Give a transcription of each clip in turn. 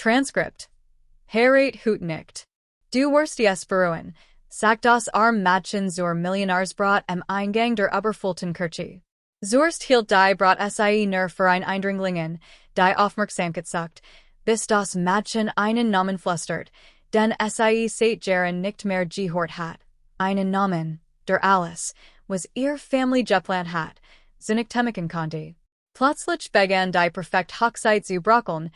Transcript. Heirate, heute, nicht. Wirst, bereuen. Sagt das arme Mädchen der Millionärsbraut Eingang der Oberfultenkirche. Zurst hielt die Braut sie nur für ein Eindringlingen, die Aufmerksamkeit sucht, bis das Mädchen einen Namen flüstert, denn sie seit Jahren nicht mehr gehört hat. Einen Namen, der Alice, was ihr Family geplant hat, sie nicht temiken konnte. Plötzlich begann die perfekt Hochzeit zu bröckeln,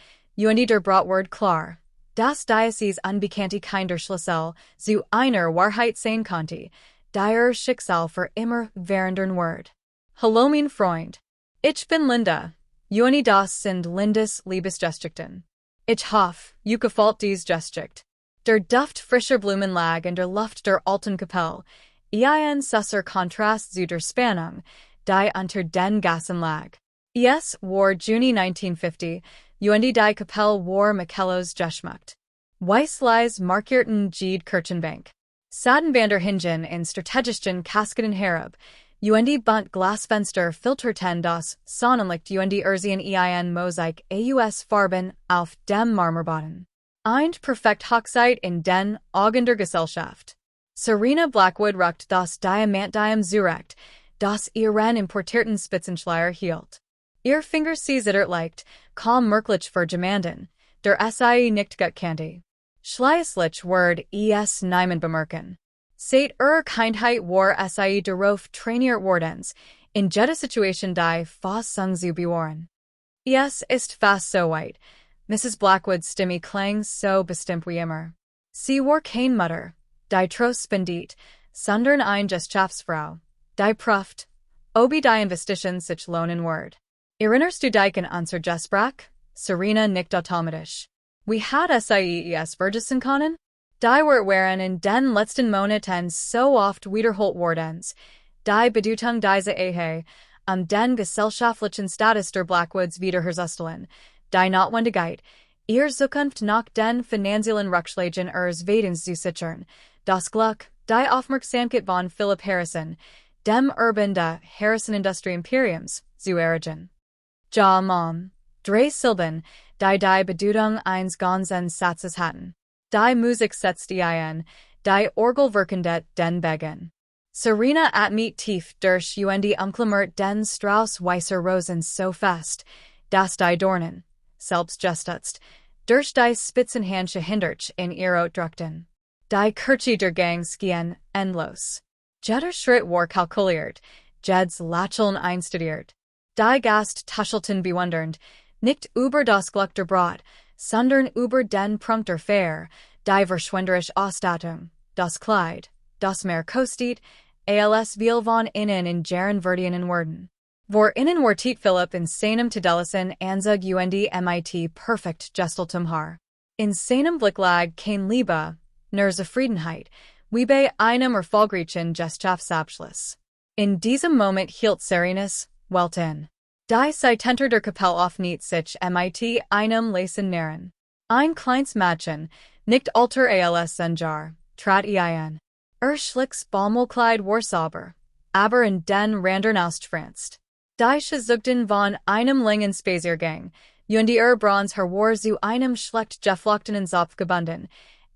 und der Braut ward klar. Das Diocese unbekannte Kinder Schlüssel zu einer Wahrheit sein konnte, der Schicksal für immer währendern Word. Hallo mein Freund. Ich bin Linda. Und das sind Lindas Liebesgeschichten. Ich hoffe, gefällt dies Geschicht. Der Duft frischer Blumen lag in der Luft der alten Kapelle, ein susser Kontrast zu der Spannung, die unter den Gassen lag. Es war Juni 1950, und die Kapelle war Michelos geschmückt. Weissleis markierten Jede Kirchenbank. Saden van der Hingen in strategischen Kaskaden herab, und bunt Glasfenster filterten das Sonnenlicht und Erzien ein Mosaik aus Farben auf dem Marmorboden. Eine perfekt Hochzeit in den Augen der Gesellschaft. Serena Blackwood rückt das Diamantdiam zurecht, das ihren importierten Spitzenschleier hielt. Ihr Finger sie zittert leicht, kaum merklich für Gemanden, der sie nicht gut kannte. Schleißlich word es niemand bemerken. Seit Kindheit war sie darauf trainiert wardens, in jeder Situation die Fassung zu bewahren. Es ist fast so weit. Mrs. Blackwood's Stimme klang so bestimmt wie immer. Sie war kein Mutter, die Trost spendiert, sondern ein Gesellschaftsfrau, die Pruft, obi die Investition sich lohnen word. Erinnerst du dich an unser Gespräch? Serena nickt automatisch. Wie hat es vergessen können? Die waren in den letzten Monaten so oft wiederholt wordens. Die Bedeutung dieser Ehe, den gesellschaftlichen Status der Blackwoods wiederherzustellen, die Notwendigkeit, ihr Zukunft nach den finanziellen Rückschlägen ihres Wadens zu sichern, das Glück, die Aufmerksamkeit von Philip Harrison, dem Erben des Harrison Industrie Imperiums, zu erringen. Ja, Mom. Drei Silben, die Bedeutung eines ganzen Satzes hatten. Die Musik setzte ein, die Orgel wirkendet den Begen. Serena atmet tief durch und umklammert den Strauß weißer Rosen so fest, dass die Dornen, selbst gestutzt, durch die Spitzenhändchen hindurch in ihr drückten. Die Kirche der Gang skien endlos. Jeder Schritt war kalkuliert, Jed's Lacheln einstudiert. Die Gast tuschelten bewundernd, nicht über das Glück der Braut, sondern über den Prunk der Fair, die verschwenderisch Ausstattung, das Kleid, das mehr kostet, als viel von innen in Jaren verdienen worden. Vor innen war Philipp in seinem Tedellisen Anzug und mit perfekt gestaltem Haar. In seinem Blick lag kein Liebe, nur Zufriedenheit, wie bei einem erfolgreichen Gesellschaftsabschluss. In diesem Moment hielt Serenus, Welt in. Die Seitenter der Kapelle aufniet sich mit einem leisen Narren. Ein kleines Mädchen, nicht alter als ein Jahr, trat ein. Schlicks Baumwollkleid war sauber, aber in den Randern ausgefranst. Die Schizugten von einem langen Spaziergang, und Bronze her war zu einem schlecht geflochtenen Zopf gebunden,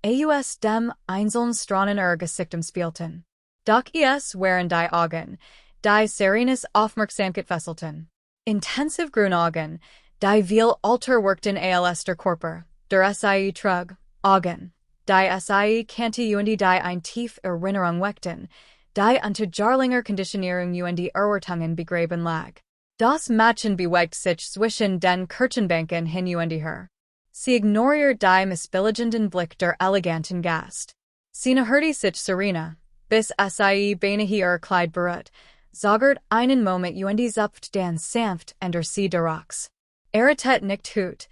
aus dem einzelnen Stranen Gesichtem spielten. Doch es waren die Augen, die Serenus Aufmerksamkeit fesselten. Intensiv grün Augen, die viel alter wirkten als der Körper, der sie trug, Augen, die sie kannte und die ein tief Erinnerung weckten, die unter Jarlinger Konditionierung und Erwartungen begraben lag. Das Mädchen bewegt sich zwischen den Kirchenbänken hin und her. Sie ignoriert die missbilligenden Blick der eleganten Gast. Sie hörte sich Serena, bis sie beinahe Kleid berührt, zagert einen Moment und zupft den sanft und sie der Rocks. Heirate nicht heute.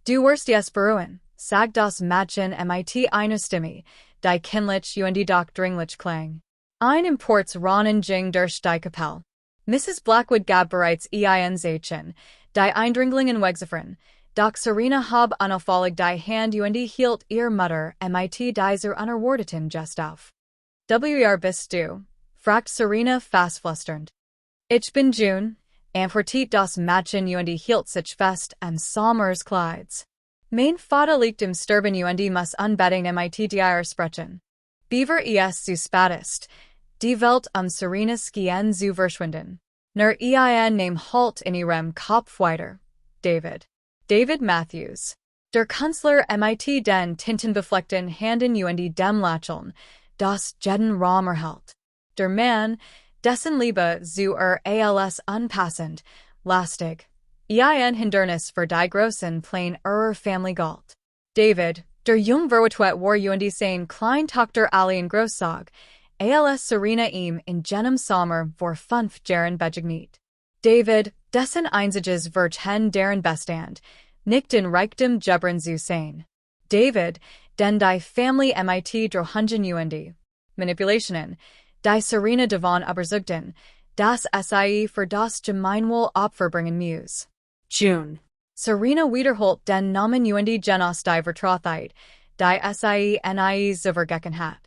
Du wirst es bereuen, sagt das Mädchen mit einer Stimme, die kindlich und doch dringlich klang. Ein Imports Ronnen ging durch die Kapelle. Mrs. Blackwood gab bereits ein Zeichen, die Eindringlingen wegzuführen, doch Serena hab unauffällig die Hand und hielt ihr Mutter mit dieser unerwarteten Gest auf. Bist du? Fragt Serena fast flüsternd. Ich bin June, antwortet das Mädchen und hielt sich fest am Sommers Kleids. Mein Vater liegt im Sterben und muss unbedingt mit dir sprechen. Beaver es zu spät die Welt Serenes gehen zu verschwinden. Nur ein name halt in ihrem Kopf weiter. David Matthews. Der Kanzler mit den tintenbefleckten Handen und dem Lächeln, das jeden Raum erhält. Der Mann, dessen Liebe zu als unpassend, lastig, ein Hindernis für die großen Pläne Family galt. David, der Jung Verwitwet war und sein Kleintochter Alien Großsag, als Serena ihm in jenem Sommer vor 5 Jahren begegnet. David, dessen einziges Verten deren Bestand, nicht in Reichtum Jebren zu sein. David, den die Family mit Drohungen und Manipulationen, die Serena davon überzeugten, das sie für das Gemeinwohl Opfer bringen muss. June. Serena wiederholt den Namen und Genos die Vertrautheit, die nie zübergegangen hat.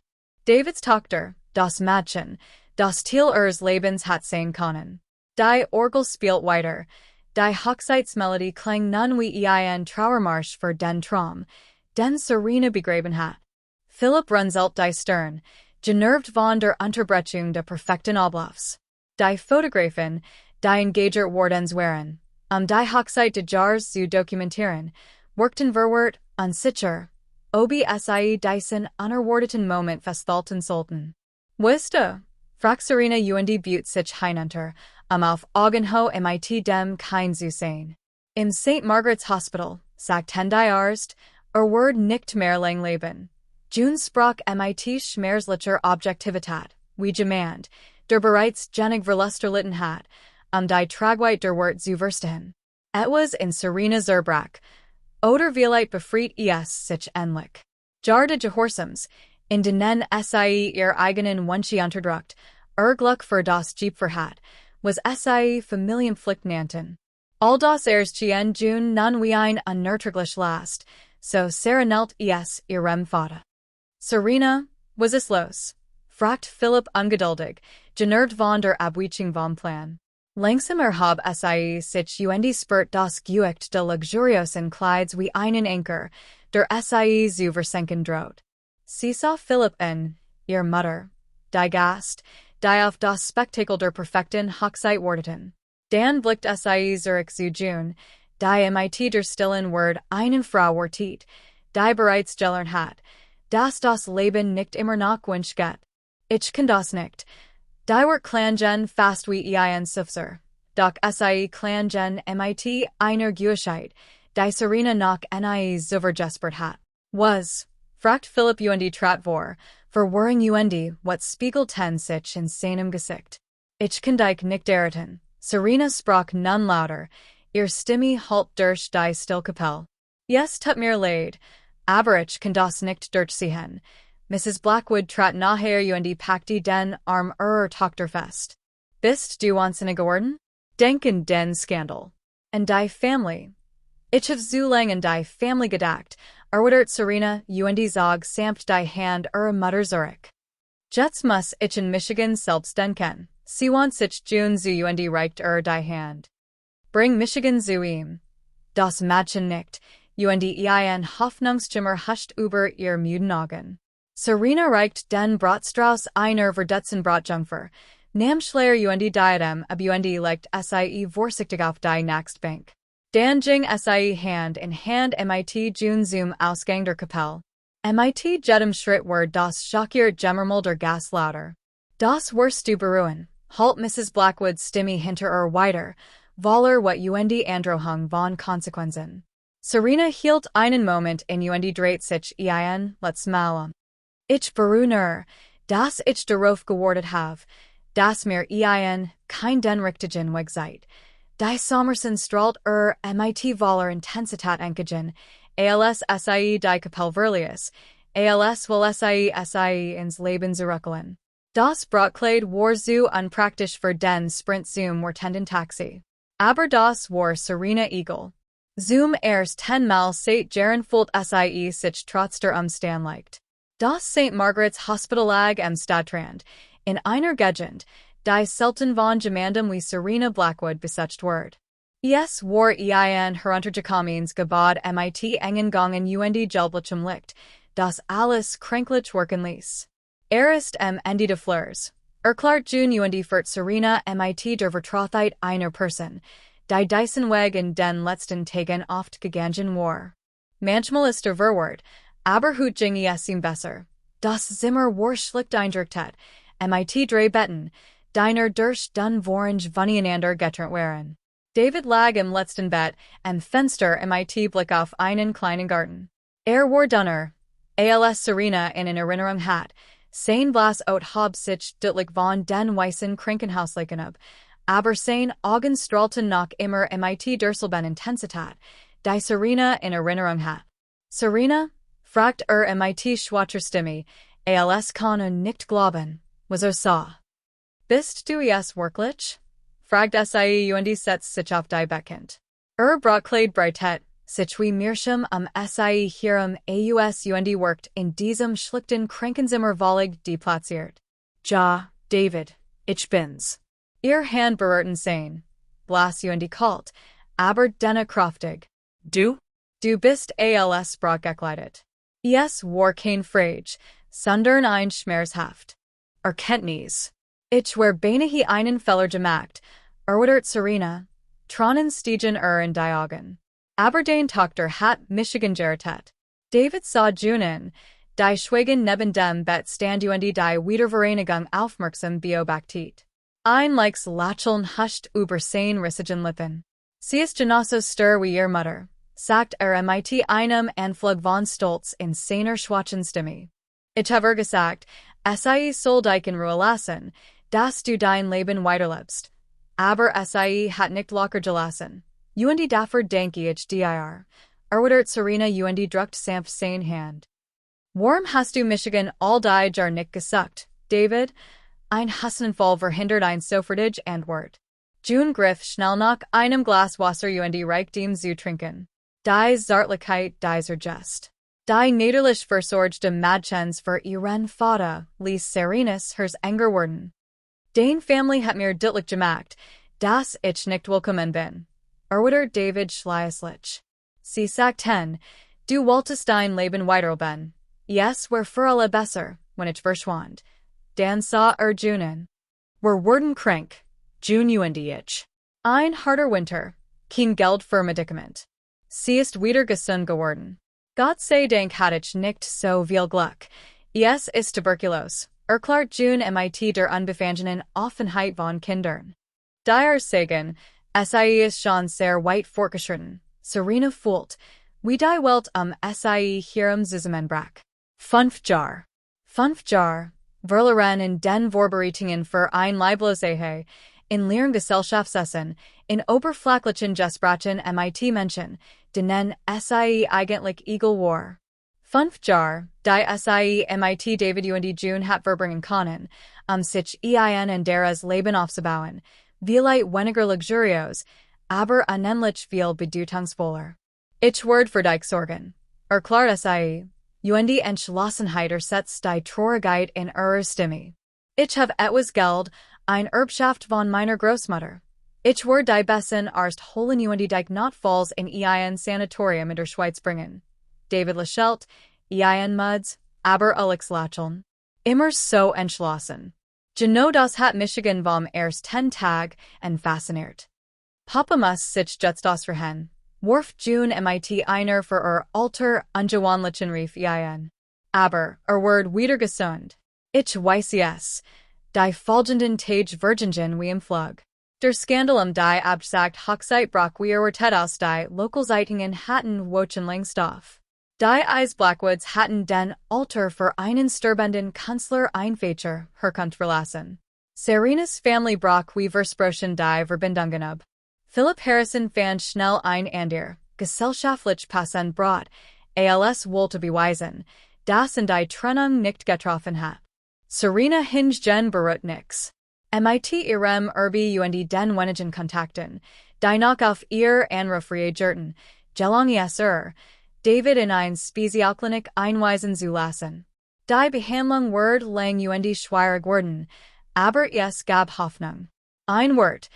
Davids Tochter, das Mädchen, das Teil ihres Lebens hat sein können. Die Orgel spielt weiter, die Hochzeitsmelodie klang nun wie ein Trauermarsch für den Traum, den Serena begraben hat. Philipp runzelt die Stirn, genervt von der Unterbrechung der perfekten Ablaufs. Die Fotografin, die Engager wardens waren, die Hochzeit des Jahres zu dokumentieren, workten verwehrt, unsicher, sie diesen unerwarteten Moment festhalten sollten. Wirst du? Fragt Serena und Butte sich hinunter, auf Augenhöhe mit dem kein zu sein. Im St. Margaret's Hospital, sagt die Arzt, Word nicht mehr lang leben. June sprach mit schmerzlicher Objektivität, wie jemand, der bereits genig verlusterlitten hat, die Tragweite der Wort zu verstehen. Etwas in Serena Zerbrach, oder vielleicht befreit sich endlich. Jar de Gehorsams, in denen ihr eigenen Wünsche unterdrückt, Glück für das Jeepverhat, was Familienpflicht nannten. All das Gien June nun wie ein unerträglich Last, so serenelt ihrem Vater. Serena, was ist los? Fragt Philipp ungeduldig, genervt von der Abweichung vom Plan. Langsam hab sich und spürt das Gewicht de luxuriosen Kleids wie einen Anker, der zu versenken droht. Sie sah Philipp in, ihr Mutter, die Gast, die auf das Spektakel der perfekten Hochzeit warteten. Dan blickt zurück zu June, die mit der stillen Word einen Frau wartet, die bereits gelernt hat, dass das Leben nicht immer noch wünsch geht. Ich kann das nicht. Die Wort klangen fast wie ein Sufser, doch klangen mit einer Gewissheit, die Serena noch nie zübergespürt hat. Was? Fragt Philipp und trat vor, verwirring und what spiegelten sich in seinem Gesicht. Ich kann dich nicht erraten. Serena sprach nun lauter, ihr Stimme halt durch die Stillkapelle. Yes, tut mir leid, aber ich kann das nicht durchziehen. Mrs. Blackwood trat nachher und packte den Arm Tochter fest. Bist du wahnsinnig geworden? Denk an den Skandal. Und die Family. Ich hab zu lang an die Family gedacht, erwidert Serena und sag samt die Hand Mutter zurück. Jetzt muss ich in Michigan selbst denken. Sie want sich June zu und reicht die Hand. Bring Michigan zu ihm. Das Mädchen nickt, und ein Hoffnungsschimmer huscht über ihr müden Augen. Serena reicht den Bratstrauß einer verdutzten Bratjungfer, nahm Schleier und Diadem ab und legt vorsichtig auf die nächste Bank. Dan ging Hand in Hand mit June zum Ausgang der Kapelle. Mit jedem Schritt war das schockiert Gemurmel der Gas lauter. Das wirst du bereuen, halt Mrs. Blackwoods Stimme hinter weiter, voller wat und Androhung von Konsequenzen. Serena hielt einen Moment in und dreht sich let's mal. Ich bereue dass ich darauf gewartet habe, dass mir kein den richtigen Weg seid. Die Sommersen strahlt mit voller Intensität entgegen, als die Kapelle verlies, als will ins Leben zurückholen. Das Brautkleid war so unpraktisch für den Sprint zum wartenden Taxi. Aber das war Serena egal. Zum erst 10-mal seit Jaren fühlt sich trotz der Umstände leicht. Das St. Margaret's Hospital lag am Stadtrand, in einer Gegend, die selten von jemandem wie Serena Blackwood besucht wird. Es war ein heruntergekommens Gebod mit eingegangen und Gelblichem Licht, das alles kränklich wirken ließ. Ist Ende de Fleurs. Erklart June für Serena mit der Vertrautheit einer Person, die diesen Weg in den letzten Tagen oft gegangen war. Manchmal ist der Verwort, aber hut ging es ihm besser. Das Zimmer war schlicht eindrückt, mit drei Betten, diner durch den Vorange voneinander getrennt waren. David lag im letzten Bett, am Fenster mit Blick auf einen kleinen Garten. War dunner, als Serena in Erinnerung hat, sein Blas out hab sich deutlich von den weißen Krankenhaus ab, aber sein Augen strahlten noch immer mit derselben Intensität, die Serena in Erinnerung hat. Serena? Fragt mit schwacher Stimme, als kann nicht glauben, was sah. Bist du es wirklich? Fragt sie setzt sich auf die Beckend. Brautkleid breitet, sich wie Mirscham sie hierum aus workt in diesem schlichten Krankenzimmer völlig deplatziert. Ja, David, ich bin's. Ihr Hand berührten sein. Blas kalt, aber dennoch kraftig. Du? Du bist als braut gekleidet. Es war kein Frage, sondern ein Schmerzhaft. Erkenntnis. Ich war beinahe einen Feller gemacht, erwidert Serena, tronnen stiegen in die Augen. Aber den Tochter hat Michigan geratet. David sah Junen, die schweigen neben dem Bett stand die Wiedervereinigung aufmerksam beobachtet. Ein Likes Lacheln huscht über sein rissigen Lippen. Sie ist genauso stur wie ihr Mutter, sagt mit einem Anflug von Stolz in seiner schwachen Stimme. Ich habe gesagt, sei soll dich in Ruhe lassen, dass du dein Leben weiterlebst. Aber sei hat nicht locker gelassen. Dafür denke ich dir, erwidert Serena druckt sanft sein Hand. Warum hast du Michigan all die Jahr nicht gesucht, David? Ein Hassenfall verhindert ein sofortige Antwort. June griff schnell nach einem Glas Wasser reicht ihm zu trinken. Die Zartlichkeit dieser Gest. Die niederlich versorgte Mädchens für ihren Vater ließ Serenas hers Anger werden. Den Family hat mir deutlich gemacht, dass ich nicht willkommen bin. Erwidert David schleierlich. Sie sagten, du wolltest dein Leben weiterleben. Es war für alle besser, wenn ich verschwand. Dan sah Junen. Wir wurden krank. June ich. Ein harter Winter. Kein Geld für Medikament. Sie ist wieder gesund geworden. Gott sei Dank hatte ich nicht so viel Glück. Es ist Tuberkulos. Erklärt June mit der unbefangenen Offenheit von Kindern. Der Segen, sei ist schon sehr weit fortgeschritten. Serena fühlt, wie die Welt sei hierum zusammenbrach. 5 Jahr. 5 Jahr. Verloren in den Vorbereitungen für ein Leiblose in leeren Gesellschaftsessen, in oberflächlichen Gesprächen mit Menschen, denen sei eigentlich egal war. 5 Jahr, die sei mit David und June hat verbringen können, sich in deres Leben aufzubauen, vielleicht weniger luxuriös, aber unendlich viel bedeutungsvoller. Ich werde für dich sorgen. Erklärt sei, die Entschlossenheit setzt die Traurigkeit in ihrer Stimme. Ich habe etwas Geld, ein Erbschaft von meiner Großmutter. Ich werde die besten Arzt holen dich notfalls in ein Sanatorium in der Schweiz bringen. David lächelt, ein Muds, aber Alex lächeln. Immer so entschlossen. Genau das hat Michigan vom ersten Tag fasziniert. Papa muss sich just ausruhen. Warf June mit einer für Alter ungewohnlichen Rief ein. Aber wird wieder gesund. Ich weiß es. Die folgenden Tage Virgingen wie im Flug. Der Skandal die Absagt Hochzeit brach wie aus die Lokalzeitungen hatten wochenlang Stoff. Die Eisblackwoods hatten den Alter für einen sterbenden Kanzler ein Feature Herkunft verlassen. Serenas Family brach wie Versprochen die Verbindungen ab. Philip Harrison fand schnell ein Ander, gesellschaftlich passend Brot, als wohl zu beweisen, das in die Trennung nicht getroffen hat. Serena hingegen beruht nix. Mit ihrem den wenigen Kontakten, die noch auf ihr Anruf reagierten, gelang es David in ein Spezialklinik einweisen zu lassen. Die Behandlung wurde lang schwerer geworden, aber es gab Hoffnung. Ein Wort,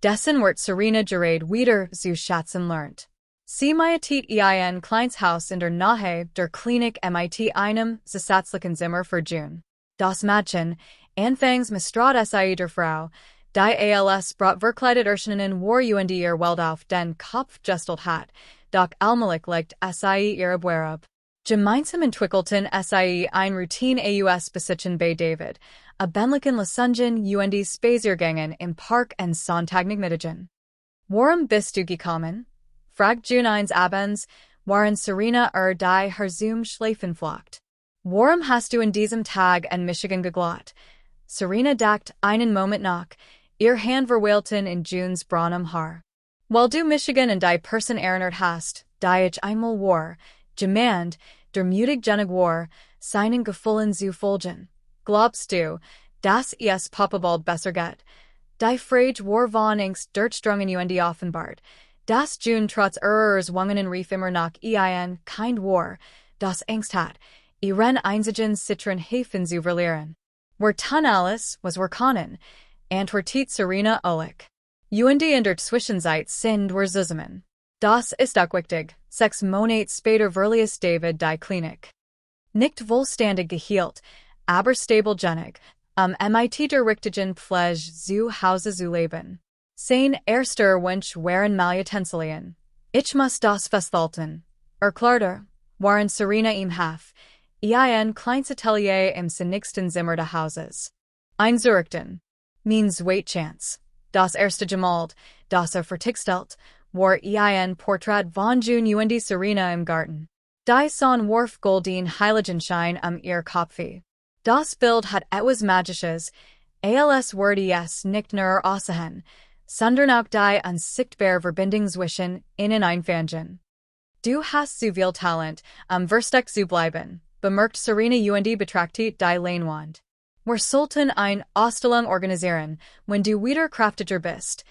Dessen wird Serena gerade wieder zu schätzen lernt. Sie mietet ein kleines Haus in der Nähe der Klinik mit einem zusätzlichen Zimmer für June. Das Mädchen, anfangs Mistrad sie der Frau, die als Braut verkleidet erscheinen war und ihr Welt auf den Kopf gestelt hat, doch allmählich legt sie ihre Buer ab. Gemeinsam entwickelten sie ein Routine aus besitzen bei David, a benlichen Lesungen und Spaziergängen im Park en Sonntagnachmittagen. Warum bist du gekommen? Fragt June eines Abends, waren Serena die Herzum schläfen flockt. Warum hast du in diesem Tag in Michigan geglott? Serena dacht einen Moment nach, ihr Hand verweilten in Junes braunem Haar. Weil du Michigan und die Person erinnert hast, die ich einmal war, jemand, der mutig genig war, seinen Gefühlen zu folgen. Glaubst du, dass es Papa bald besser geht? Die Frage war von Angst durchdrungen und offenbart, dass June trotz ihrer Zwangenen rief immer nach ein kind war, das Angst hat, ihren einzigen Citron Häfen zu verlieren. War tun alles, was war können, und war tit Serena Olich. Und in der Zwischenzeit sind wir zusammen. Das ist auch wichtig, 6 Monate später verließ David die Klinik. Nicht vollständig geheilt, aber stabil genig, mit der richtigen Pflege zu Hause zu leben. Sein erster Wunsch waren Malutensilien. Ich muss das festhalten. Erklärte, waren Serena im Haf, ein kleines Atelier im nächsten Zimmer des Hauses. Einzurichten. Mein Zweitchance. Das erste gemalt, das fertigstellt, war ein Porträt von June und Serena im Garten. Die Sonne warf golden Heiligenschein ihr Kopf. Das Bild hat etwas Magisches, als würde es nicht nur aussehen, sondern auch die unsichtbare Verbindung zwischen ihnen einfangen. Du hast so viel Talent, versteck zu bleiben, bemerkt Serena und betrachtet die Leinwand. Wir sollten eine Ausstellung organisieren, wenn du wieder kraftiger bist.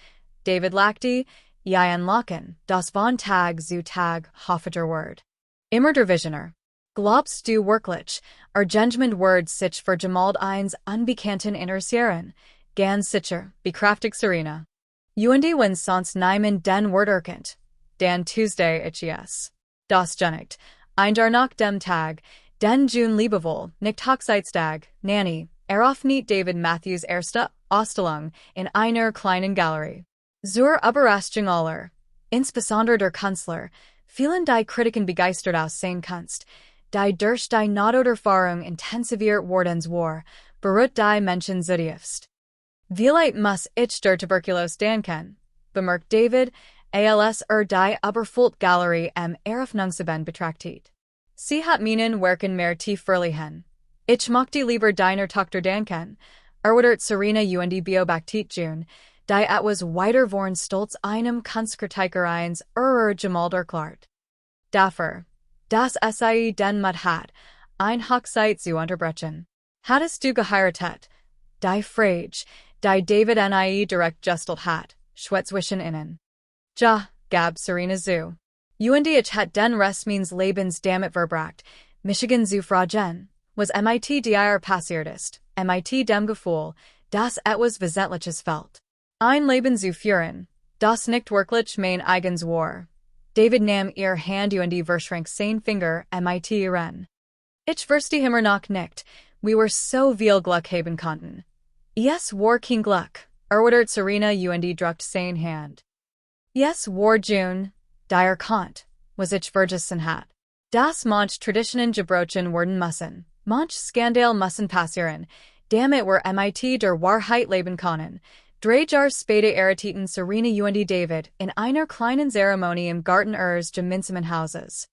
David lachte, ein Lachen, das von Tag zu Tag hoffeter wird. Immer der Visioner. Glaubst du wirklich, Arrangement wird sich für gemalt eins unbekannten interessieren? Ganz sicher, bekraftigt Serena. Und wenn sonst niemand den Wort erkennt. Dan Tuesday es. Das genigt. Ein nach dem Tag, den June liebewohl, nicht Hochzeitstag, Nanny, eröffnet David Matthews erste Ausstellung in einer kleinen Galerie. Zur Überraschung aller, insbesondere der Künstler, fielen die Kritiken begeistert aus seiner Kunst, die durch die Nahtoderfahrung intensiviert wordens war, beruht die Menschen zutiefst. Vielleicht muss ich der Tuberkulose denken, bemerkt David, als die überfüllte Galerie Eröffnungsabend betrachtet. Sie hat meinen Werken mehr tief verliehen. Ich möchte lieber deiner Tochter denken, erwidert Serena und beobachtet June, die etwas weiter vorn stolz einem Kunstkritiker eins gemalt erklärt. Dafür, dass sie den Mut hat, ein Hochzeit zu unterbrechen. Hattest du geheiratet? Die Frage, die David direkt gestellt hat, schwätzt zwischen ihnen. Ja, gab Serena zu. Und ich hat den Rest meines Lebens damit verbracht, Michigan zu fragen, was mit dir passiert ist, mit dem Gefühl, dass etwas Wesentliches fällt. Ein Leben zu führen, das nicht wirklich mein eigens war. David nahm ihr Hand und verschränk sein Finger mit ihren. Ich wusste immer noch nicht, wie wir so viel Glück haben konnten. Es war kein Glück, erwidert Serena und drückt sein Hand. Es war June, die erkannt, was ich vergessen hat. Das manch Traditionen gebrochen werden müssen, manch Skandal müssen passieren, damit wir mit der Wahrheit leben können. 3 Jahre später errichteten Serena und David in einer kleinen Zeremonie im Garten ihres gemeinsamen Hauses.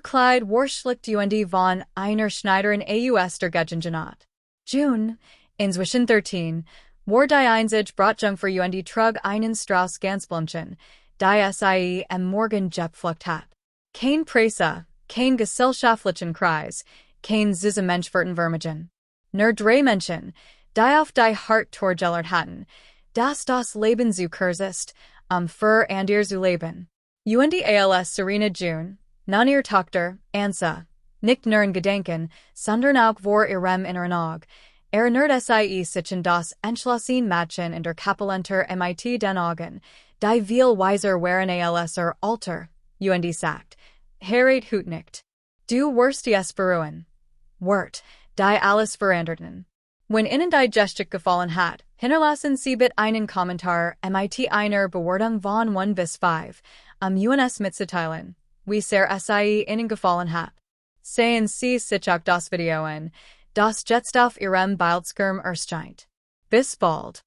Kleid war schlicht und von einer Schneiderin aus der Gegend. June, inzwischen 13, war die einzige Brautjungfer und trug einen Strauß Gänseblümchen, die sie am Morgen gepflückt hat. Kein Presse, kein gesellschaftlichen Kreis, kein süße Menschwürdenwürmigen. Nur 3 Menschen, die auf die Hart torgellert hatten, dass das Leben zu kurz ist, für und ihr zu leben. Und als Serena June, nan ihr Tochter, Ansa, nicht nur in Gedenken, sondern auch vor ihrem inneren Auge, Erinnert sie sich in das entschlossen Mädchen in der Kapellenter mit den Augen, die viel weiser waren als Alter, und sagt, Heirate, heute nicht. Du wirst es bereuen. Wort, die alles veränderten. Wenn Ihnen die Gestik gefallen hat, hinterlassen Sie bitte einen Kommentar mit einer Bewertung von 1 bis 5, uns mitzuteilen, wie sehr es Ihnen gefallen hat. Sehen Sie sich auch das Video an, das jetzt auf Ihrem Bildschirm erscheint. Bis bald.